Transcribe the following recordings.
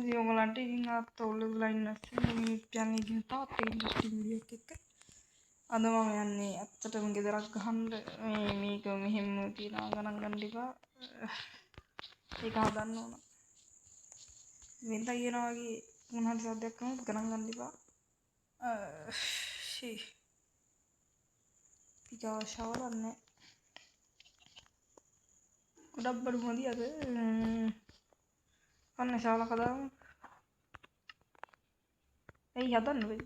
ඉතින් ඔයගලන්ට ඉතින් අත් ඔල්ලලා ඉන්න මේ channel එකේ තාත් ඉන්ට්‍රස්ටිං වීඩියෝ එකක් එක්ක අද මම යන්නේ ඇත්තටම ගෙදරක් ගහන්න මේක මෙහෙම තියනවා ගණන් ගන්න එපා ඒක හදන්න ඕන වෙනද කියනවා වගේ මොන හරි සද්දයක් කරනොත් ගණන් ගන්න එපා ෂී පිටව ෂවරන්නේ ගොඩක් බඩු මොදි අද අන්න ශාල කදාම එයි හදන්න වෙයි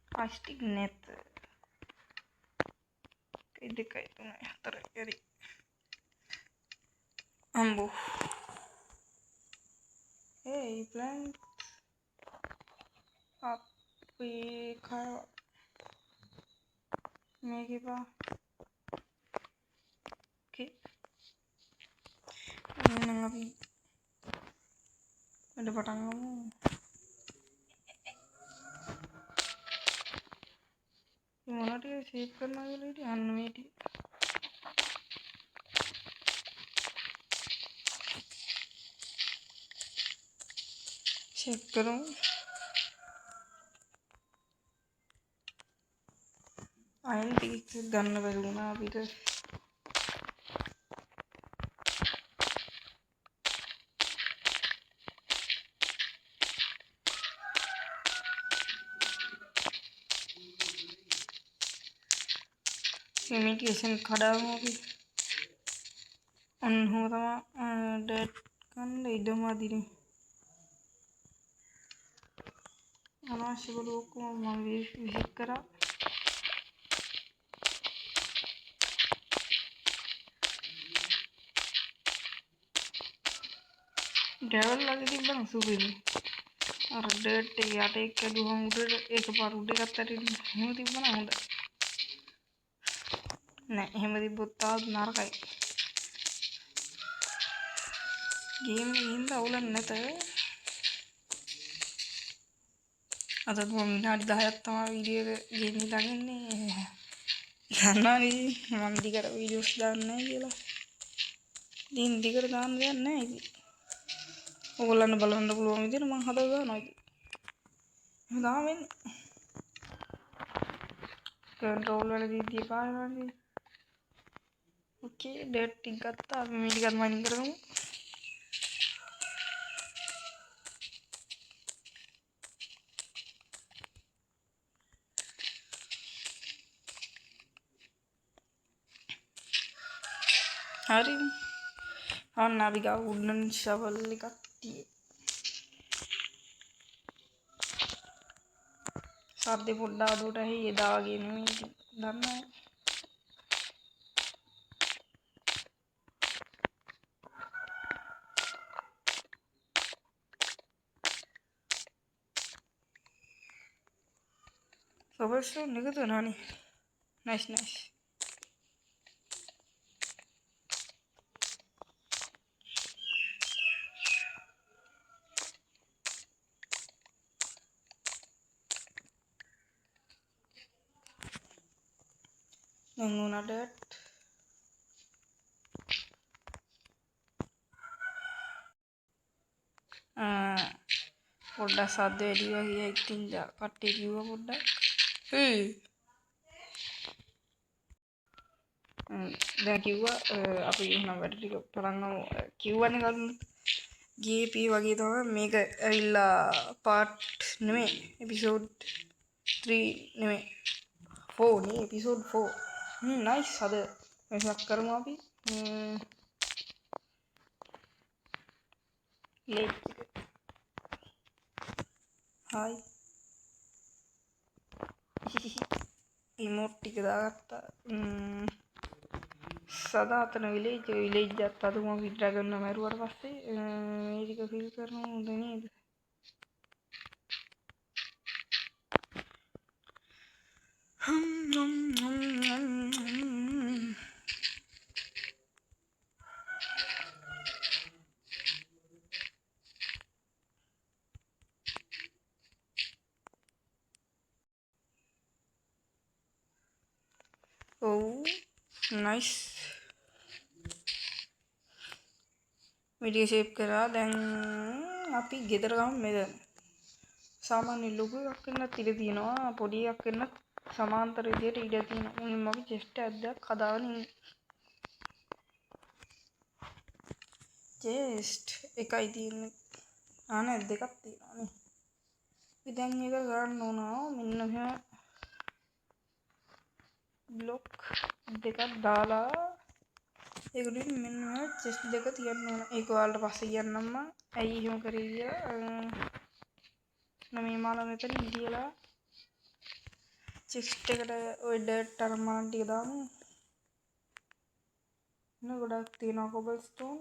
ප්ලාස්ටික් නැත ඒ දෙකයි තුනයි හතරයි හරි අම්බෝ hey plant අපි කය මේකේ පා okay එහෙනම් අපි වැඩ පටන් ගමු මොනවද ෂේප් කරනවා කියලා ඉතින් අන්න මේ ටික ෂේප් කරමු අයින් ටික ගන්න බැරි වුණා අපිට ඉමිටේෂන් කඩාවමු අපි අන්න හොම තමයි ඩේට් ගන්න ඉඩම අදිනේ අනවශ්‍ය බඩු ඔක්කොම මම විසික් කරා ඩෙවල් වගේ තිබ්බනම් සුපිරි අර ඩේට් එක යට එක්ක දුවම උඩට එකපාර උඩ එකත් ඇටින් එහෙම තිබ්බනම් හොඳයි නෑ එහෙම තිබ්බොත් තාත් නරකයි ගේම් එකේ හින්දා අවුලක් නැත අද මම විනාඩි 10ක් තමයි වීඩියෝ එක ගේම් එක දාගන්නේ යන්නානේ මම දිගට වීඩියෝස් දාන්නේ නැහැ කියලා ඉතින් දිගට දාන්න දෙයක් නැහැ ඉතින් ඔයගොල්ලන්ට බලන්න පුළුවන් විදිහට මම හදලා දානවා ඉතින් එහෙනම් දාම වෙන්නේ කන්ට්‍රෝල් වලදී දීපාන වලදී ඕකේ ඩේට් ටික ගත්තා අපි මේ ටිකත් මයිනින් කරමු හරි අන්න අපි ගාව උඩන් ෂවල් එකක් තියෙයි සද්දේ පොඩ්ඩක් අඩුවට ඇහි එදා වගේ නෙමෙයි දන්නවා සබස්ටෝන් එකතු වෙනානේ නයිස් නයිස් දැන් උනට පොඩ්ඩක් සද්ද වැඩි වගේ ඉතින් කට්ටිය කිව්වා පොඩ්ඩක් දැන් කිව්වා අපි එහෙනම් වැඩ ටික පටන් ගමු කිව්වනේ කලින් GP වගේ තමයි මේක ඇවිල්ලා පාර්ට් නෙමෙයි එපිසෝඩ් 3 නෙමෙයි 4 නේ එපිසෝඩ් 4 නයිස් අද මේක කරමු අපි ලේක් හායි ඉමෝට් ටික දාගත්තා සදාතන විලේජ් එකත් අදම අපි ඩ්‍රැගන් මරුවට පස්සේ මේ ටික ෆිල් කරනවා හොඳ නේද Oh, nice. Video shape करा then අපි ගෙදර ගමු මෙතන. සාමාන්‍ය ලොකු එකක් වෙන්නත් ඉඩ තියෙනවා. පොඩි එකක් වෙන්නත් සමාන්තර විදියට ඉඩ තියෙනවා. මුලින්ම අපි චෙස්ට් එකක් හදාගෙන ඉන්නේ. චෙස්ට් එකයි තියෙන්නේ. නෑ දෙකක් තියෙනවා නේ. අපි දැන් එක ගන්න ඕන මෙන්න මෙහෙම බ්ලොක් දෙකක් දාලා ඒකට මෙන්න චෙස්ට් දෙක තියන්න ඕන. ඒක ඔයාලට පස්සේ කියන්නම් මම. ඇයි එහෙම කරේ කියලා. මේ මාල මෙතන ඉඳලා චෙස්ට් එකට ওই ඩර්ට් අර මාන ටික දාමු. නේ ගොඩක් තියෙනවා කොබල් ස්ටෝන්.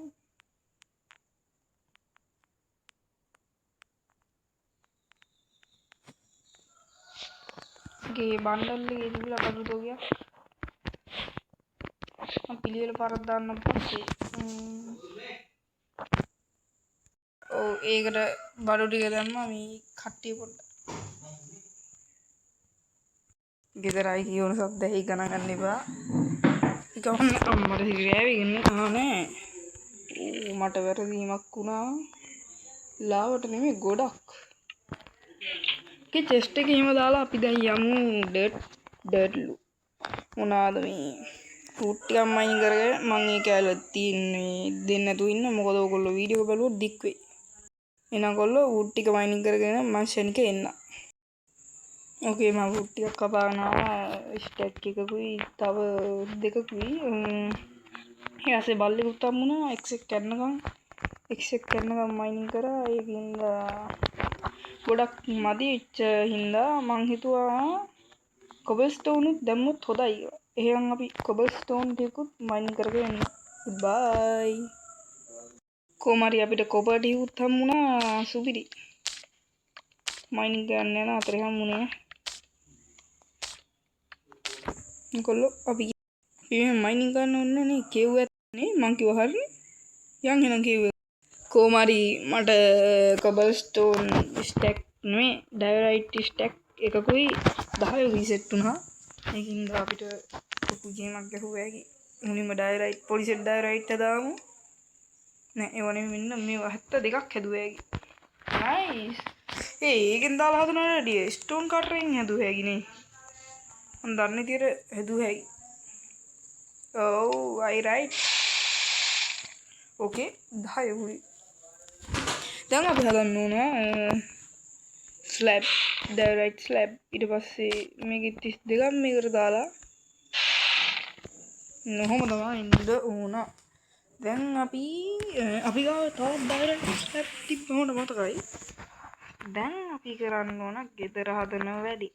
ගේ බණ්ඩල් එකේ තිබිලා බඩු ගියා. මම පිළිවෙල පාරක් දාන්න පස්සේ ඔව් ඒකට බඩු ටික දැම්මා මේ කට්ටිය පොඩ්ඩක්. ගෙදරයි කියන සද්ද ඇහි ගණන් ගන්න එපා. ගමන් අම්මට හිරෑවිගෙන ආනේ. මට වැරදීමක් වුණා. ලාවට නෙමෙයි ගොඩක්. චෙස්ට් එක එහෙම දාලා අපි දැන් යමු ඩර්ට්ලු මොනවාද මේ ෆෘට් ටිකක් මයින් කරගෙන මම ඒ කැලේ තියන්නේ දෙන්න නැතුව ඉන්න මොකද ඔයගොල්ලෝ වීඩියෝ බලුවොත් දික් වෙයි. එහෙනම් ඔයගොල්ලෝ ෆෘට් ටික මයින් කරගෙන මම ෂණික එන්න. ඕකේ මම ෆෘට් ටිකක් කපාගෙන ආවා ස්ටැක් එකකුයි තව දෙකකුයි. ඊයසේ බල්ලෙකුත් හම්බුණා එක්සෙක් කරනකම් මයින් කරා ඒකින්ද ගොඩක් මදි වෙච්ච හින්දා මං හිතුවා කොබල් ස්ටෝන් උත් දැම්මොත් හොඳයි කියලා. එහෙනම් අපි කොබල් ස්ටෝන් ටිකකුත් මයින් කරගෙන එන්න. බයි. කොමාරි අපිට කොපර් ටිකකුත් හම්බුණා සුපිරි. මයින් ගන්න යන අතරේ හම්බුනේ. කොල්ලෝ අපි මයින් ගන්න ඕනේ නේ කෙව්වත් නේ මං කිව්වා හරිනේ. යන් එහෙනම් කෙව්ව. කොමාරි මට කොබල් ස්ටෝන් ස්ටැක් නෙමෙයි ඩයරයිට් ස්ටැක් එකකුයි 10 රීසෙට් වුණා. ඒකින්ද අපිට ලොකු ගේමක් ගහුවා ඇකි. මුලින්ම ඩයරයිට් පොලිසෙට් ඩයරයිට් හදාමු. නෑ ඒ වනේ මෙන්න මේ 72ක් හැදුවා ඇකි. නයිස්. ඒකෙන් දාලා හදනවට වැඩිය ස්ටෝන් කටරෙන් හැදුවා ඇකි නේ. මම දන්නේ විදියට හැදුවා ඇකි. ඔව් I right. ඕකේ 10 උයි. දැන් අපි හදන්න ඕන ස්ලැබ් ඩයරයිට් ස්ලැබ් ඊට පස්සේ මේකේ 32ක් මේකට දාලා නොහොම තමයි ඉන්න ඕන. දැන් අපි ගාව තවත් ඩයරයිට් ස්ලැබ් තිබ්බම මතකයි. දැන් අපි කරන්න ඕන ගෙදර හදන වැඩි.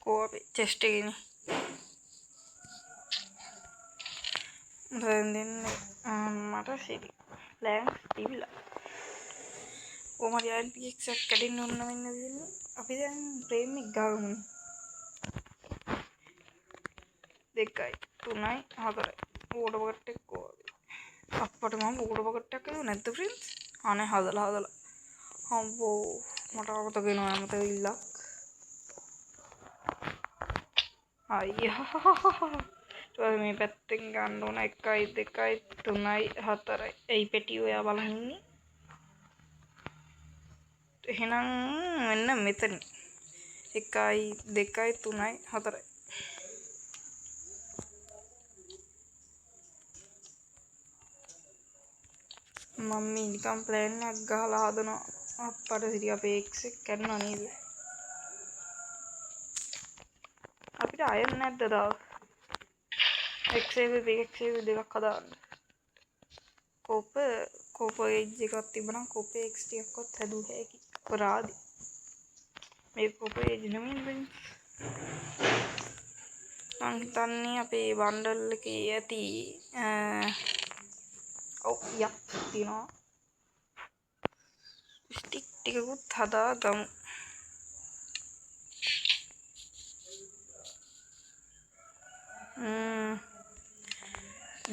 කෝ අපේ චෙස්ට් එකේනේ. මට සිරි ලෑන්ස් තිබිලා කොහමද එක්සැක්ට් කඩින්න ඕන වෙන්න දෙන්නේ. අපි දැන් ෆ්‍රේම් එක ගාමු. 2යි 3යි 4යි ඕඩ බකට් එක කොහොමද අප්පට මම ඕඩ බකට් එකක් හදුවා නැද්ද ෆ්‍රෙන්ඩ්ස්. අනේ හදලා අම්බෝ මට අවතක වෙනවා මට ඉල්ලක්. අයියා මේ පැත්තෙන් ගන්න ඕන 1යි 2යි 3යි 4යි. ඒ පෙටි ඔයා බලන් ඉන්නේ. එහෙනම් මෙන්න මෙතන 1යි 2යි 3යි 4යි. මම නිකම් ප්ලෑන් එකක් ගහලා හදනවා. අප්පට සිරි අපේ එක්ස් එක කරනවා නේද? අපිට අයන් නැද්ද තාම? එක්ස් දෙකක් හදාගන්න. කෝපර් එජ් එකක් තිබුණා කෝපර් එක්ස් ටිකක්වත් හැදුවා හැකි. අපරාධි. මේ කෝපර් එජ් නෙමෙයි මං හිතන්නේ අපේ බණ්ඩල් එකේ ඇති ඔව් යක් තියෙනවා. ස්ටික් ටිකකුත් හදාගමු.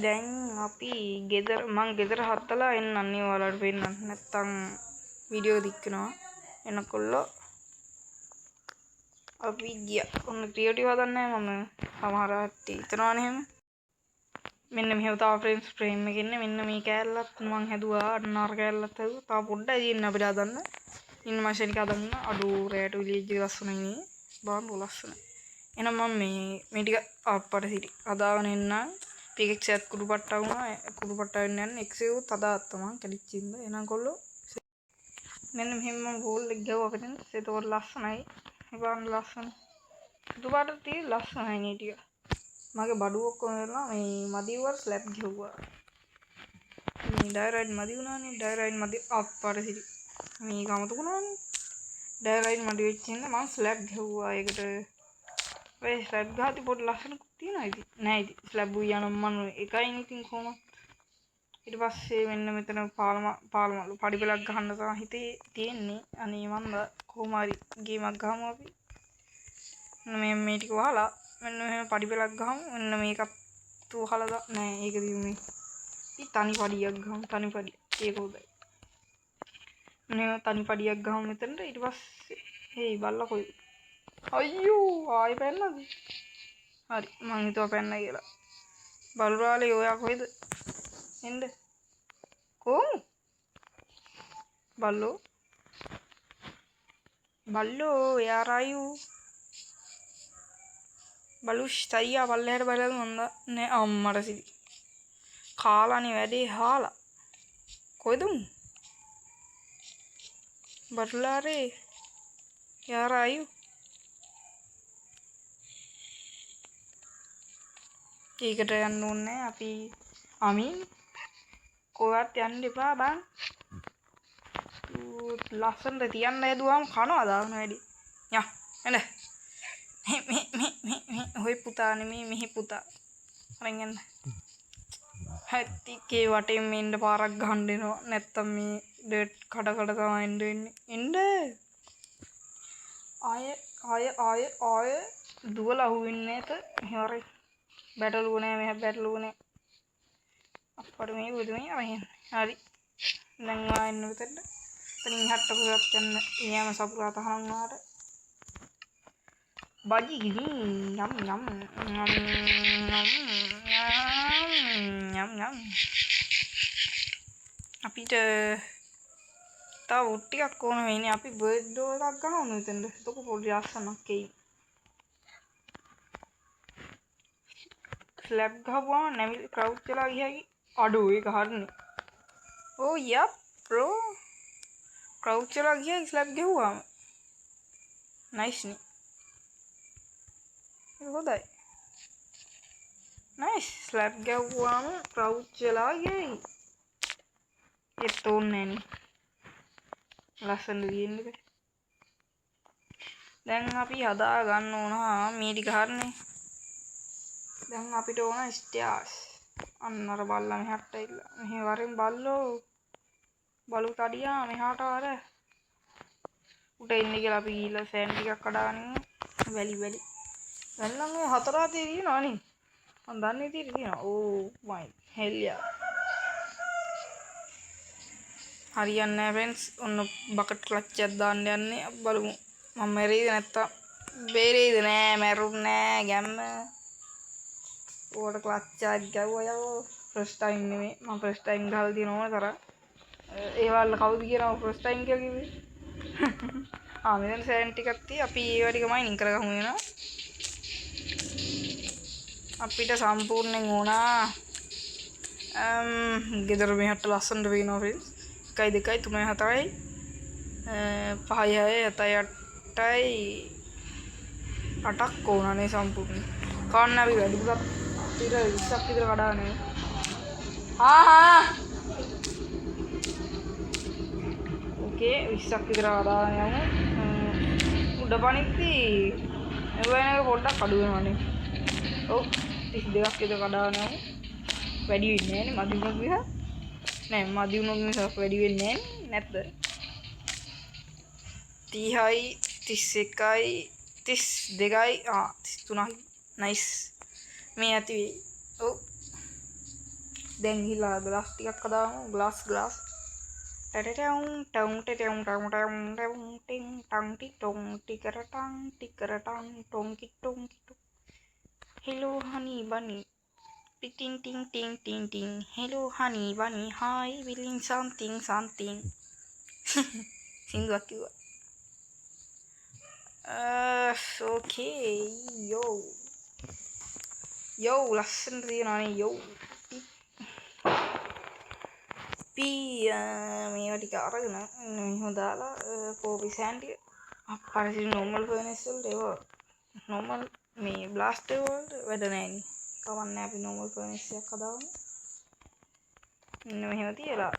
දැන් අපි මං ගෙදර හත්තලා එන්නම් ඔයාලට පෙන්නන්න. නැත්තම් වීඩියෝ දික් වෙනවා. එනකොල්ලෝ අපි ගියා. ඔන්න ක්‍රියේටිව් හදන්නේ මම සමහර කට්ටිය හිතනවනේ එහෙම. මෙන්න මෙහෙම තව ෆ්‍රේම් එකක් ඉන්නේ. මෙන්න මේ කෑල්ලත් මං හැදුවා. අන්න අර කෑල්ලත් හැදුවා. තව පොඩ්ඩයි තියෙන්නේ අපිට හදන්න. ඉන්න මැෂින් එක හදන්න. අඩෝ රෑට විලේජ් එක ලස්සනයි නේ. බලන්න ලස්සනයි. එහෙනම් මම මේ ටික අප්පට සිටි හදාගෙන එන්නම්. PX එකත් කුඩු පට්ටා වුණා. කුඩු පට්ටා වෙන්න යන්නේ. X එකත් හදාගත්තා මං කැලිච්චින්ද. එහෙනම් කොල්ලෝ මෙන්න මෙහෙම මම බෝල් එක ගාව අපිට. ඒතකොට ලස්සනයි. බලන්න ලස්සන. කුඩු පාට තියෙ ලස්සනයි නේ ටික. මගේ බඩුව ඔක්කොම වෙලා මේ මදිවල් ස්ලැබ් ගිහුවා. මේ ඩයරයිඩ් මදි වුණානේ. ඩයරයිඩ් මදි අප්පට සිටි. මේක අමතක වුණානේ. ඩයරයිඩ් මදි වෙච්ච හින්දා මම ස්ලැබ් ගිහුවා ඒකට. ඔය ස්ලැබ් ගහති පොඩි ලස්සනකුත් තියෙනවා ඉතින්. නෑ ඉතින් ස්ලැබ් උයනම මම එකයිනේ ඉතින් කොහොමද. ඊට පස්සේ මෙන්න මෙතන පාලමලු පඩි පෙලක් ගහන්න තමයි හිතේ තියෙන්නේ. අනේ මන්ද කොහොම හරි ගේමක් ගහමු අපි. මේ ටික වහලා මෙන්න මෙහෙම පඩි පෙලක් ගහමු. මෙන්න මේකත් වහලා නෑ ඒක දියුනේ. ඉතින් තනි පඩියක් ගහමු. තනි පඩිය. ඒක හොඳයි. මෙන්න තනි පඩියක් ගහමු මෙතනට. ඊට පස්සේ හේ බල්ලා කොයි අයියෝ ආයෙ පැන්නද? හරි මං හිතුවා පැන්න කියලා. බලුරාලේ ඔයා කොහෙද? එන්න. කොහොම? බල්ලෝ where are you? බලුෂ් තයියා පල්ලෙහාට බලලා හොඳ නෑ අම්මට සිටි. කාලානේ වැඩේ හාලා. කොහෙද උන්? බලුරාලේ where are you? ඒකට යන්න ඕනේ අපි අමින් කොහෙවත් යන්න එපා බං. ලස්සනට තියන්න හැදුවාම කනවා දාන වැඩි. යා එන්න. මේ හොයි පුතා නෙමේ මෙහි පුතා. අරන් යන්න. හැත්තිකේ වටේ මෙන්න පාරක් ගහන්න එනවා. නැත්තම් මේ ඩර්ට් කඩ තමයි එන්න වෙන්නේ. එන්න. ආය දුවලා අහුවෙන්නේ නැත. හරි. බැටළුව නෑ මෙහෙ බැටළුව නෑ. අප්පට මේ බුදුමේ අරන්. හරි. දැන් ආ එන්න මෙතනට. තනින් හට්ටකුවත් යන්න. ඊයම සපුරා තහනම් වුණාට. බජි යම් අපිට තව උට් ටිකක් ඕන වෙන්නේ. අපි බර්ඩ් ඩෝ එකක් ගහමු මෙතනට. එතකොට පොඩි ලස්සනක් එයි. ස්ලැබ් ගහපුවම නැමිලි ක්‍රවුච් වෙලා ගියයි. අඩෝ ඒක හරිනේ. ඕ යප් බ්‍රෝ. ක්‍රවුච් වෙලා ගියයි ස්ලැබ් ගහුවාම. නයිස් නේ. ඒක හොඳයි. නයිස් ස්ලැබ් ගහුවාම ක්‍රවුච් වෙලා ගියයි. ඒත් ඕනේ නෑනේ. ලස්සන දින්නේ. දැන් අපි හදා ගන්න ඕන මේ ටික හරිනේ. දැන් අපිට ඕන ස්ටයාර්ස්. අන්න අර බල්ලා මෙහාට ඉල්ල. මෙහෙ වරෙන් බල්ලෝ. බලු තඩියා මෙහාට වර. උට ඉන්නේ කියලා අපි ගිහලා සෑන් ටිකක් කඩාගෙන වැලි. දැන් නම් මේ හතර අතේ තියෙනවා නේ. මම දන්නේ තියෙනවා. ඕ මයි හෙල්ලියා. හරියන්නේ නැහැ ෆ්‍රෙන්ඩ්ස්. ඔන්න බකට් ක්ලච් එකක් දාන්න යන්නේ. බලමු. මම මැරෙයිද නැත්තම් බේරෙයිද නෑ මැරුන්නේ නෑ ගැම්ම. ඕකට ක්ලච් එකක් ගැව්වා යවෝ. ෆස්ට් ටයිම් නෙමෙයි. මම ෆස්ට් ටයිම් ගහලා තියෙන ඕන තරම්. ඒ වල කවුද කියනවා ෆස්ට් ටයිම් කියලා කිව්වේ? මෙතන සෑන් ටිකක් තිය අපි ඒව ටික මයිනින් කරගමු වෙනවා. අපිට සම්පූර්ණයෙන් ඕනා ගෙදර මෙහාට ලස්සනට වෙනවා ෆ්‍රෙන්ඩ්ස්. 1 2 3 4යි 5 6 7 8යි 8ක් ඕනනේ සම්පූර්ණ. කන්න අපි වැඩිපුරත් අපිට 20ක් විතර කඩානේ. ඕකේ 20ක් විතර කඩාගෙන යමු. උඩ පනිද්දි එවැනක පොඩ්ඩක් අඩු වෙනවානේ. ඔව් 32ක් විතර කඩාගෙන යමු. වැඩි වෙන්නේ නෑනේ මදි වුණොත් විතර. නෑ මදි වුණොත් මිසක් වැඩි වෙන්නේ නෑනේ නැත්ද? 30යි 31යි 32යි 33යි නයිස් මේ ඇති වෙයි. ඔව් දැන් ගිහලා ග්ලාස් ටිකක් හදාමු. ග්ලාස් ටටටම් ටම් ටටම් ටම් ටම් ටම් ටින් ටම් ටි ටොම් ටිකරටම් ටොම් කි ටොම් hello honey bunny ting ting ting ting ting. Hello honey bunny, hi, willing something something. සින්දුවක් කිව්වා. okay yo ලස්සන තියනනේ yo මේවා ටික අරගෙන මෙහෙම දාලා කෝපි සෑන්ඩි අප්පරසි normal furnace වලට ඒවා normal මේ blaster වලට වැඩ නැහැ නේ. කවන්නේ අපි normal furnace එකක් හදාගමු. මෙන්න මෙහෙම තියලා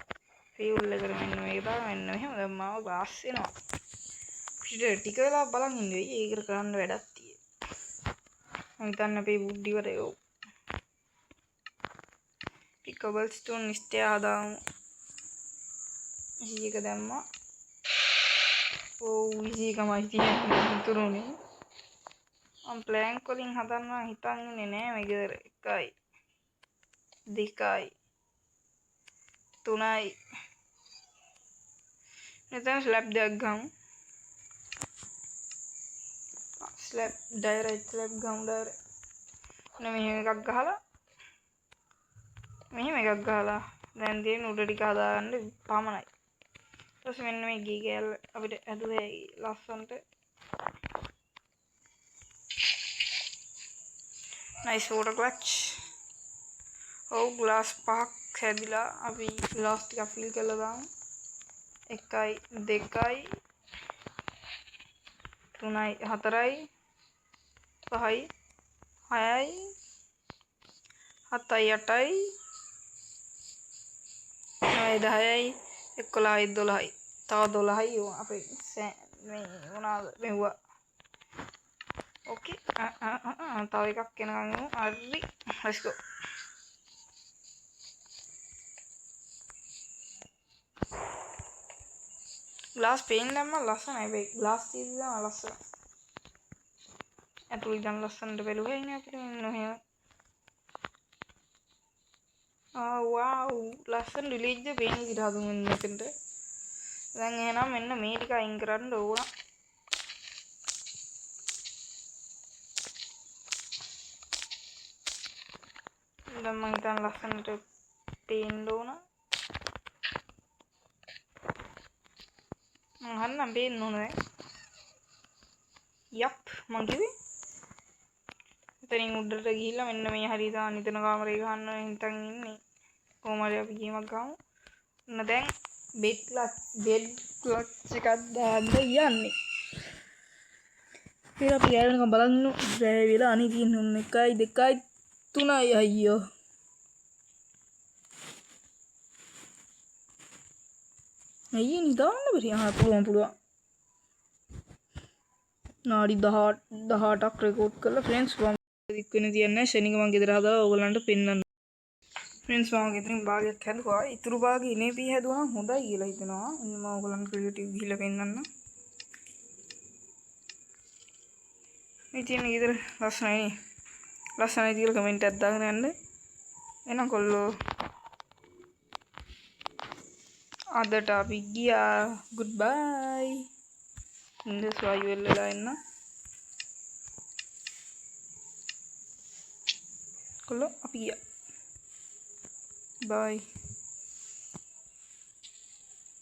ෆියුල් එකට මෙන්න මේක දාලා මෙන්න මෙහෙම දැම්මම ගාස් එනවා. පිටිට ටික වෙලා බලන් ඉන්න වෙයි. ඒකට කරන්න වැඩක් තියෙයි. මම හිතන්නේ අපේ වුඩ් ඉවරයි. cobble stone ස්ටේ හදාමු. ඉසි එක දැම්මා. ඉසි එකමයි තියෙන්නේ තුරුනේ. මම ප්ලෑන්ක් වලින් හදන්න හිතන්නේ නෑ මේක 1යි 2යි 3යි. මෙතන ස්ලැබ් දෙකක් ගමු. ස්ලැබ් ඩයරයිට් ස්ලැබ් ගමු ඩයරයිට්. මෙහෙම එකක් ගහලා මෙහෙම එකක් ගහලා දැන් තියෙන උඩ ටික හදාගන්න පමණයි. ඊට පස්සේ මෙන්න මේ ගී කෑල්ල අපිට ඇදුවේ ලස්සන්ට nice water clutch. glass පහක් හැදිලා අපි glass ටික fill කරලා දාමු. 1යි 2යි 3යි 4යි 5යි 6යි 7යි 8යි 9යි 10යි 11යි 12යි. තව 12යි අපේ මේ මොනවාද මෙව්වා. okay තව එකක් එනකන් යමු. හරි let's go. glass pane දැම්ම ලස්සනයි. මේ glass තියෙද්දි තමයි ලස්සන. ඇතුළේ ඉඳන් ලස්සනට බැලුවා ඉන්නේ අපිට මෙන්න මෙහෙම. wow ලස්සන රිලීජ් එක පේන විදිහට හදුමු මෙතනට. දැන් එහෙනම් මෙන්න මේ ටික අයින් කරන්න ඕන. දැන් මම හිතන ලස්සනට පේන්න ඕන. මම පේන්න ඕන දැන්. යප් මං කිව්වේ. එතනින් උඩට ගිහිල්ලා මෙන්න මේ හරිය දාන්න හිතන කාමරේ ගහන්න හිතන් ඉන්නේ. කොහොම හරි අපි ගේමක් ගමු. ඔන්න දැන් බෙඩ් ක්ලච් එකක් දාන්න යන්නේ. ඊට අපි ගෑවෙනකම් බලන්න බෑ වෙලා අනේ තියෙන 1යි 2යි 3යි අයියෝ. අයියේ නිදාන්න බැරි. පුළුවන්. නාඩි 18ක් රෙකෝඩ් කරලා ෆ්‍රෙන්ඩ්ස් මම දික් වෙන තියන්නේ ශනික මම ගෙදර හදලා ඕගලන්ට පෙන්නන්න. ෆ්‍රෙන්ඩ්ස් මම ගෙදරින් භාගයක් හැදුවා. ඉතුරු භාගෙ ඉනේ පී හැදුවා නම් හොඳයි කියලා හිතනවා. ඉතින් මම ඕගලන්ට ක්‍රියේටිව් ගිහිල්ලා පෙන්නන්න. මේ තියෙන ගෙදර ලස්සනයි නේ. ලස්සනයි කියලා කමෙන්ට් එකක් දාගෙන යන්න. එහෙනම් කොල්ලෝ අදට අපි ගියා. goodbye. ඉන්දස් වායු වෙලලා එන්න. කොල්ලෝ අපි ගියා. bye.